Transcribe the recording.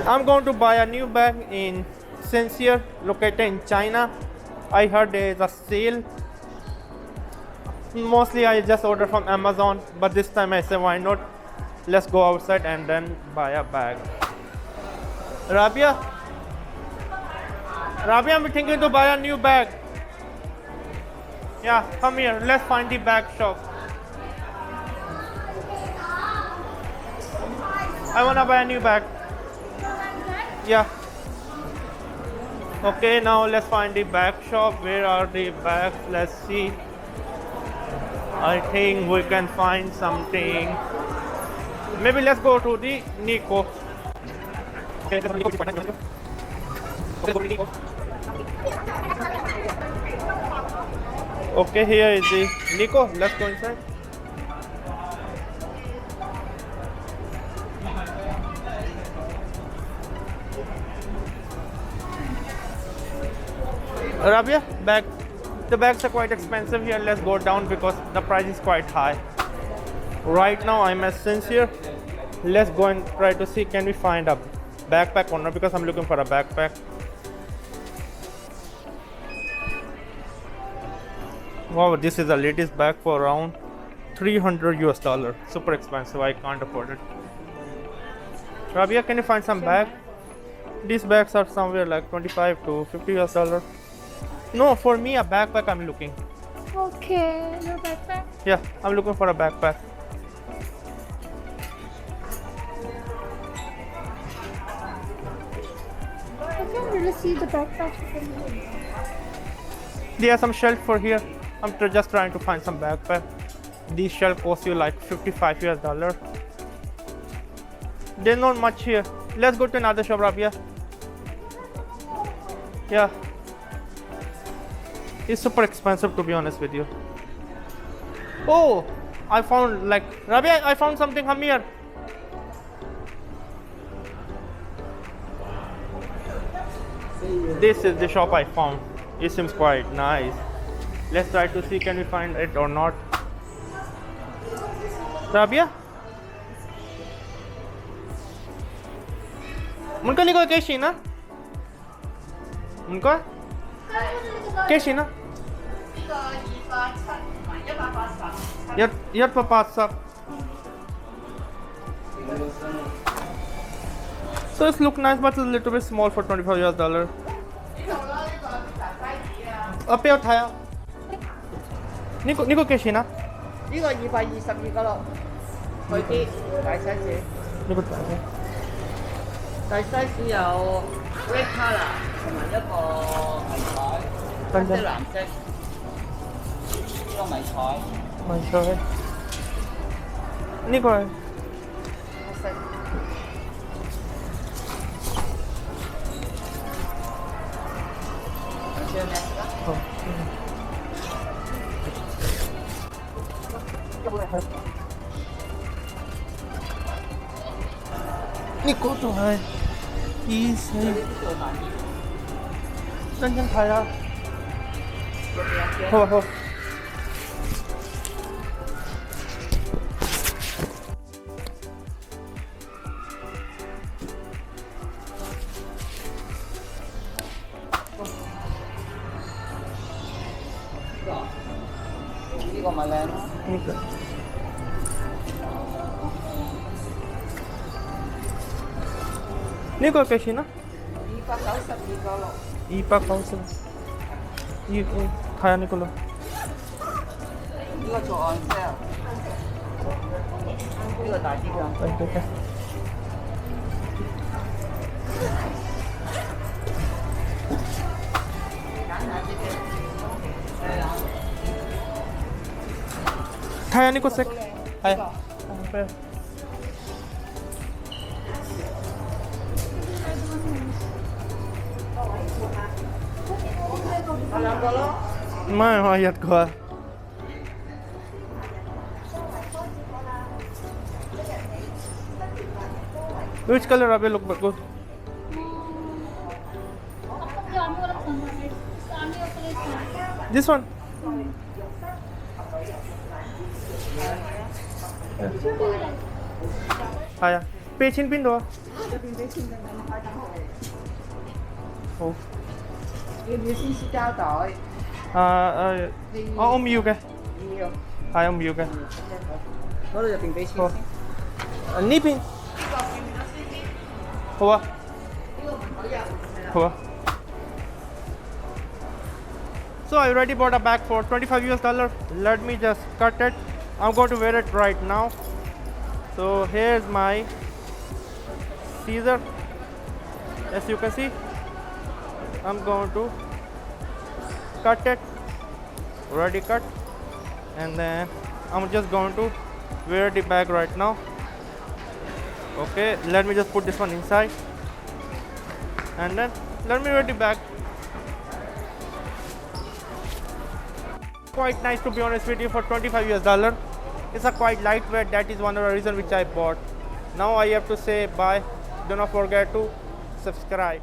I'm going to buy a new bag in Sincere, located in China. I heard there is a sale. Mostly I just order from Amazon, but this time I say why not? Let's go outside and then buy a bag. Rabia, I'm thinking to buy a new bag. Yeah, come here. Let's find the bag shop. I wanna buy a new bag. Yeah. Okay, now let's find the bag shop. Where are the bags? Let's see. I think we can find something. Maybe let's go to the Nico. Okay, let's go to Nico. Okay, go to Nico. Okay, here is the Nico. Let's go inside. Rabia, bag. The bags are quite expensive here. Let's go down because the price is quite high. Right now I'm at Sincere. Let's go and try to see can we find a backpack or not because I'm looking for a backpack. Wow, this is the latest bag for around $300. Super expensive. I can't afford it. Rabia, can you find some bag? These bags are somewhere like $25 to $50. No, for me a backpack I'm looking. Okay, your backpack. Yeah, I'm looking for a backpack. I can't really see the backpack. There are some shelf for here. I'm just trying to find some backpack. These shelf cost you like $55. There's not much here. Let's go to another shop, Rabia. Yeah. It's super expensive to be honest with you. Oh, I found like Rabia, I found something from here. This is the shop I found. It seems quite nice. Let's try to see can we find it or not. Rabia? Munka liko keshi na? Munka? Keshi na? 180. So it's look nice, but it's a little bit small for $25. Up here, Thaya. Nico keshi na? 呢個222個咯，佢啲大 size， Nico 大 size 有 red color 同埋一個迷彩，黑色藍色，呢個迷彩， My sorry. Nico. 黑色。有冇咩色啊？ Oh. Nico तो है ये सही चंचन खाया हो呢個咪靚咯。 Nico Nico कैसी ना 292個咯。 290ये खाया Nico low 呢個做按 sale， 呢個大啲㗎。 Okay. Thaya Nico sec. Hai. Mai hayat ko. Which color Rabi look good? This one. Haya. 俾錢邊度啊？入邊俾錢定咁快等我嚟？好。要唔要先撕膠袋？我唔要嘅，要。係我唔要嘅。嗰度入邊俾錢好先。呢邊好啊，呢個門口有。係啦。好啊。So I already bought a bag for $25. Let me just cut it. I'm going to wear it right now. So here's my scissor. As you can see, I'm going to cut it. Already cut, and then I'm just going to wear the bag right now. Okay, let me just put this one inside, and then let me wear the bag. Quite nice, to be honest with you, for $25. It's a quite lightweight. That is one of the reasons which I bought. Now I have to say bye. Do not forget to subscribe.